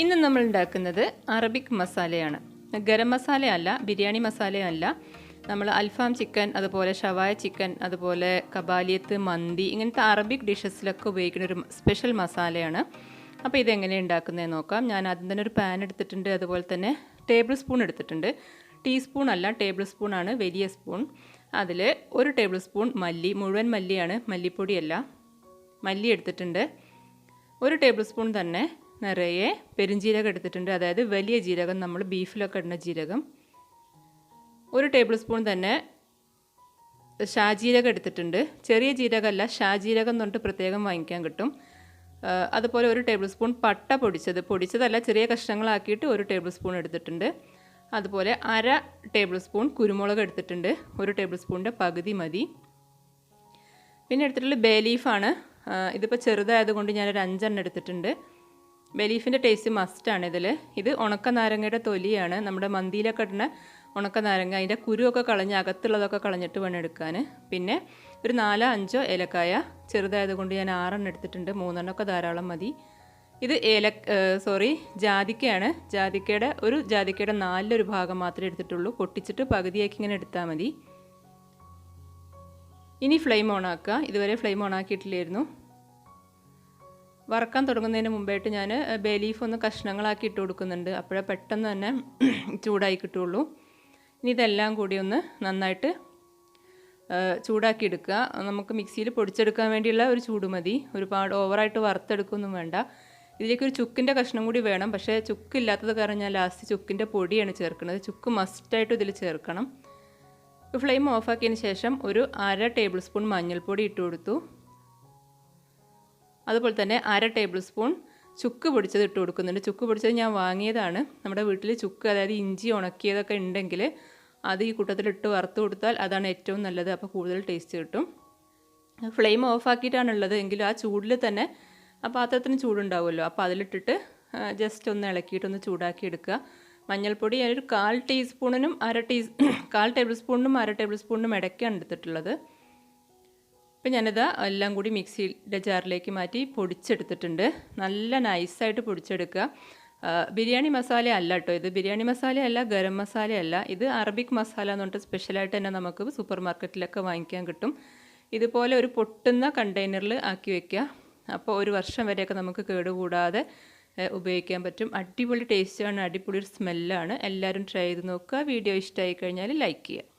ഇന്ന് നമ്മൾ ഉണ്ടാക്കുന്നത് അറബിക് മസാലയാണ്. ഗരം മസാലയല്ല, ബിരിയാണി മസാലയല്ല. നമ്മൾ അൽഫാം ചിക്കൻ, അതുപോലെ ഷവായ ചിക്കൻ, അതുപോലെ കബാലിയത്ത്, മന്തി, ഇങ്ങനത്തെ അറബിക് ഡിഷസിലൊക്കെ ഉപയോഗിക്കുന്ന ഒരു സ്പെഷ്യൽ മസാലയാണ്. അപ്പോൾ ഇതെങ്ങനെ ഉണ്ടാക്കുന്നതെന്ന് നോക്കാം. ഞാൻ ആദ്യം തന്നെ ഒരു പാൻ എടുത്തിട്ടുണ്ട്, അതുപോലെ തന്നെ ടേബിൾ സ്പൂൺ എടുത്തിട്ടുണ്ട്. ടീസ്പൂൺ അല്ല, ടേബിൾ സ്പൂണാണ്, വലിയ സ്പൂൺ. അതിൽ 1 ടേബിൾ സ്പൂൺ മല്ലി, മുഴുവൻ മല്ലിയാണ്, മല്ലിപ്പൊടിയല്ല, മല്ലി എടുത്തിട്ടുണ്ട്. 1 ടേബിൾ സ്പൂൺ തന്നെ നിറയെ പെരുംജീരകം എടുത്തിട്ടുണ്ട്, അതായത് വലിയ ജീരകം, നമ്മൾ ബീഫിലൊക്കെ ഇടുന്ന ജീരകം. 1 ടേബിൾ സ്പൂൺ തന്നെ ഷാജീരകം എടുത്തിട്ടുണ്ട്. ചെറിയ ജീരകമല്ല, ഷാജീരകം എന്ന് പറഞ്ഞിട്ട് പ്രത്യേകം വാങ്ങിക്കാൻ കിട്ടും. അതുപോലെ 1 ടേബിൾ സ്പൂൺ പട്ട പൊടിച്ചതല്ല, ചെറിയ കഷ്ണങ്ങളാക്കിയിട്ട് 1 ടേബിൾ സ്പൂൺ എടുത്തിട്ടുണ്ട്. അതുപോലെ 1/2 ടേബിൾ സ്പൂൺ കുരുമുളക് എടുത്തിട്ടുണ്ട്, 1 ടേബിൾ സ്പൂണിൻ്റെ പകുതി മതി. പിന്നെ എടുത്തിട്ടുള്ള ബേ ലീഫാണ്. ഇതിപ്പോൾ ചെറുതായതുകൊണ്ട് ഞാനൊരു 5 എണ്ണം എടുത്തിട്ടുണ്ട്. ബേ ലീഫിൻ്റെ ടേസ്റ്റ് മസ്റ്റാണ് ഇതിൽ. ഇത് ഉണക്ക നാരങ്ങയുടെ തൊലിയാണ്, നമ്മുടെ മന്തിയിലൊക്കെ ഇടുന്ന ഉണക്ക നാരങ്ങ. അതിൻ്റെ കുരുവൊക്കെ കളഞ്ഞ് അകത്തുള്ളതൊക്കെ കളഞ്ഞിട്ട് വേണം എടുക്കാൻ. പിന്നെ ഒരു 4-5 ഏലക്കായ, ചെറുതായതുകൊണ്ട് ഞാൻ 6 എണ്ണം എടുത്തിട്ടുണ്ട്, 3 എണ്ണമൊക്കെ ധാരാളം മതി. ഇത് ജാതിക്കയാണ്. ജാതിക്കയുടെ 4 ഭാഗം മാത്രമേ എടുത്തിട്ടുള്ളൂ. പൊട്ടിച്ചിട്ട് പകുതിയാക്കി ഇങ്ങനെ എടുത്താൽ മതി. ഇനി ഫ്ലെയിം ഓൺ ആക്കുക. ഇതുവരെ ഫ്ലെയിം ഓൺ ആക്കിയിട്ടില്ലായിരുന്നു. വറക്കാൻ തുടങ്ങുന്നതിന് മുമ്പായിട്ട് ഞാൻ ബേ ലീഫ് ഒന്ന് കഷ്ണങ്ങളാക്കി ഇട്ട് കൊടുക്കുന്നുണ്ട്, അപ്പോഴേ പെട്ടെന്ന് തന്നെ ചൂടായി കിട്ടുള്ളൂ. ഇനി ഇതെല്ലാം കൂടി ഒന്ന് നന്നായിട്ട് ചൂടാക്കി എടുക്കുക. നമുക്ക് മിക്സിയിൽ പൊടിച്ചെടുക്കാൻ വേണ്ടിയുള്ള ഒരു ചൂട് മതി, ഒരുപാട് ഓവറായിട്ട് വറുത്തെടുക്കൊന്നും വേണ്ട. ഇതിലേക്കൊരു ചുക്കിൻ്റെ കഷ്ണം കൂടി വേണം, പക്ഷേ ചുക്കില്ലാത്തത് കാരണം ഞാൻ ലാസ്റ്റ് ചുക്കിൻ്റെ പൊടിയാണ് ചേർക്കുന്നത്. ചുക്ക് മസ്റ്റായിട്ട് ഇതിൽ ചേർക്കണം. ഫ്ലെയിം ഓഫാക്കിയതിന് ശേഷം ഒരു 1/2 ടേബിൾ സ്പൂൺ മഞ്ഞൾപ്പൊടി ഇട്ട് കൊടുത്തു. അതുപോലെ തന്നെ 1/2 ടേബിൾ സ്പൂൺ ചുക്ക് പൊടിച്ചത് ഇട്ട് കൊടുക്കുന്നുണ്ട്. ചുക്ക് പൊടിച്ചത് ഞാൻ വാങ്ങിയതാണ്. നമ്മുടെ വീട്ടിൽ ചുക്ക്, അതായത് ഇഞ്ചി ഉണക്കിയതൊക്കെ ഉണ്ടെങ്കിൽ അത് ഈ കൂട്ടത്തിലിട്ട് വറുത്ത് കൊടുത്താൽ അതാണ് ഏറ്റവും നല്ലത്, അപ്പോൾ കൂടുതൽ ടേസ്റ്റ് കിട്ടും. ഫ്ലെയിം ഓഫാക്കിയിട്ടാണുള്ളത് എങ്കിലും ആ ചൂടിൽ തന്നെ ആ പാത്രത്തിന് ചൂടുണ്ടാവുമല്ലോ, അപ്പോൾ അതിലിട്ടിട്ട് ജസ്റ്റ് ഒന്ന് ഇളക്കിയിട്ടൊന്ന് ചൂടാക്കി എടുക്കുക. മഞ്ഞൾപ്പൊടി ഞാനൊരു 1/4 ടീസ്പൂണിനും 1/4 ടേബിൾ സ്പൂണിനും 1/2 ടേബിൾ സ്പൂണിനും ഇടയ്ക്കാണ് എടുത്തിട്ടുള്ളത്. ഇപ്പം ഞാനിത് എല്ലാം കൂടി മിക്സിയുടെ ജാറിലേക്ക് മാറ്റി പൊടിച്ചെടുത്തിട്ടുണ്ട്. നല്ല നൈസായിട്ട് പൊടിച്ചെടുക്കുക. ബിരിയാണി മസാല അല്ല കേട്ടോ ഇത്. ബിരിയാണി മസാലയല്ല, ഗരം മസാലയല്ല, ഇത് അറബിക് മസാല എന്ന് പറഞ്ഞിട്ട് സ്പെഷ്യലായിട്ട് തന്നെ നമുക്ക് സൂപ്പർ മാർക്കറ്റിലൊക്കെ വാങ്ങിക്കാൻ കിട്ടും. ഇതുപോലെ ഒരു പൊട്ടുന്ന കണ്ടെയ്നറിൽ ആക്കി വയ്ക്കുക. അപ്പോൾ 1 വർഷം വരെയൊക്കെ നമുക്ക് കേടുകൂടാതെ ഉപയോഗിക്കാൻ പറ്റും. അടിപൊളി ടേസ്റ്റാണ്, അടിപൊളി ഒരു സ്മെല്ലാണ്. എല്ലാവരും ട്രൈ ചെയ്ത് നോക്കുക. വീഡിയോ ഇഷ്ടമായി കഴിഞ്ഞാൽ ലൈക്ക് ചെയ്യുക.